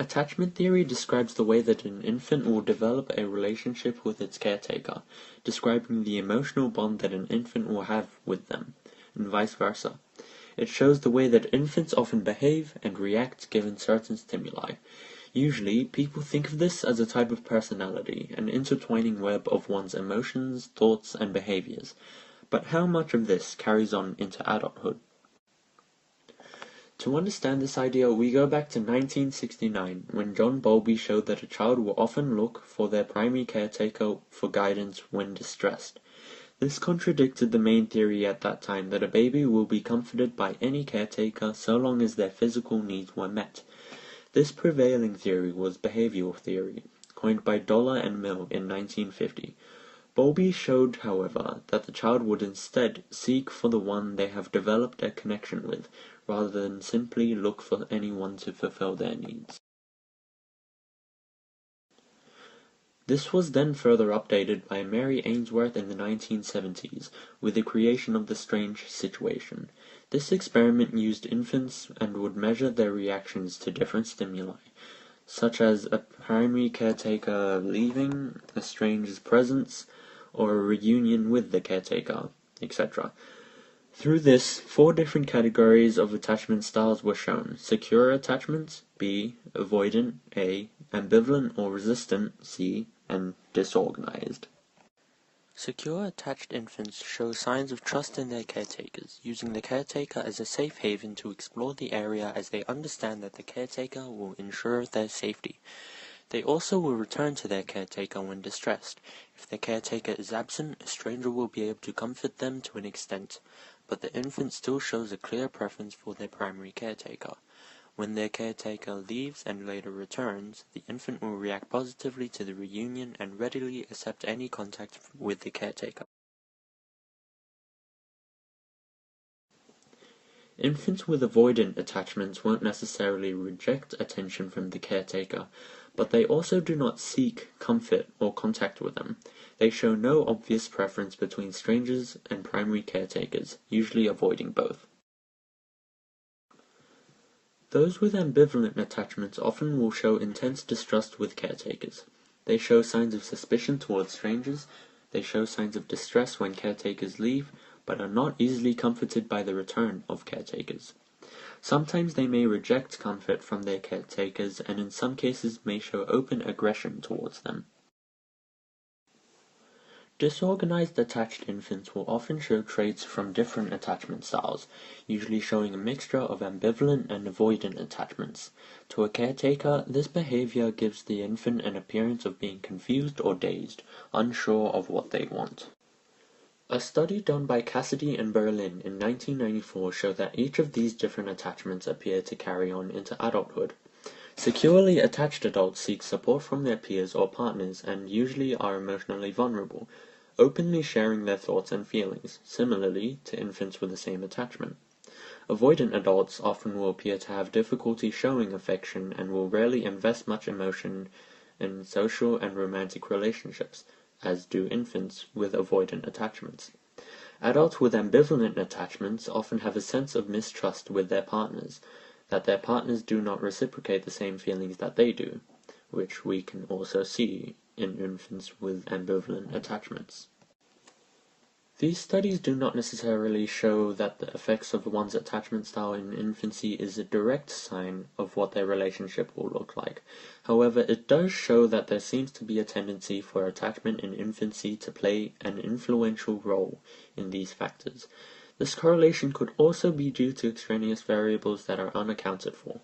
Attachment theory describes the way that an infant will develop a relationship with its caretaker, describing the emotional bond that an infant will have with them, and vice versa. It shows the way that infants often behave and react given certain stimuli. Usually, people think of this as a type of personality, an intertwining web of one's emotions, thoughts, and behaviors. But how much of this carries on into adulthood? To understand this idea, we go back to 1969, when John Bowlby showed that a child will often look for their primary caretaker for guidance when distressed. This contradicted the main theory at that time that a baby will be comforted by any caretaker so long as their physical needs were met. This prevailing theory was behavioral theory, coined by Dollar and Mill in 1950. Bowlby showed, however, that the child would instead seek for the one they have developed a connection with, rather than simply look for anyone to fulfill their needs. This was then further updated by Mary Ainsworth in the 1970s, with the creation of the strange situation. This experiment used infants and would measure their reactions to different stimuli, such as a primary caretaker leaving, a stranger's presence, or a reunion with the caretaker, etc. Through this, 4 different categories of attachment styles were shown: secure attachments, B, avoidant, A, ambivalent or resistant, C, and disorganized. Secure attached infants show signs of trust in their caretakers, using the caretaker as a safe haven to explore the area as they understand that the caretaker will ensure their safety. They also will return to their caretaker when distressed. If the caretaker is absent, a stranger will be able to comfort them to an extent, but the infant still shows a clear preference for their primary caretaker. When their caretaker leaves and later returns, the infant will react positively to the reunion and readily accept any contact with the caretaker. Infants with avoidant attachments won't necessarily reject attention from the caretaker, but they also do not seek comfort or contact with them. They show no obvious preference between strangers and primary caretakers, usually avoiding both. Those with ambivalent attachments often will show intense distrust with caretakers. They show signs of suspicion towards strangers, they show signs of distress when caretakers leave, but are not easily comforted by the return of caretakers. Sometimes they may reject comfort from their caretakers and in some cases may show open aggression towards them. Disorganized attached infants will often show traits from different attachment styles, usually showing a mixture of ambivalent and avoidant attachments. To a caretaker, this behavior gives the infant an appearance of being confused or dazed, unsure of what they want. A study done by Cassidy and Berlin in 1994 showed that each of these different attachments appear to carry on into adulthood. Securely attached adults seek support from their peers or partners and usually are emotionally vulnerable, openly sharing their thoughts and feelings, similarly to infants with the same attachment. Avoidant adults often will appear to have difficulty showing affection and will rarely invest much emotion in social and romantic relationships, as do infants with avoidant attachments. Adults with ambivalent attachments often have a sense of mistrust with their partners, that their partners do not reciprocate the same feelings that they do, which we can also see in infants with ambivalent attachments. These studies do not necessarily show that the effects of one's attachment style in infancy is a direct sign of what their relationship will look like. However, it does show that there seems to be a tendency for attachment in infancy to play an influential role in these factors. This correlation could also be due to extraneous variables that are unaccounted for.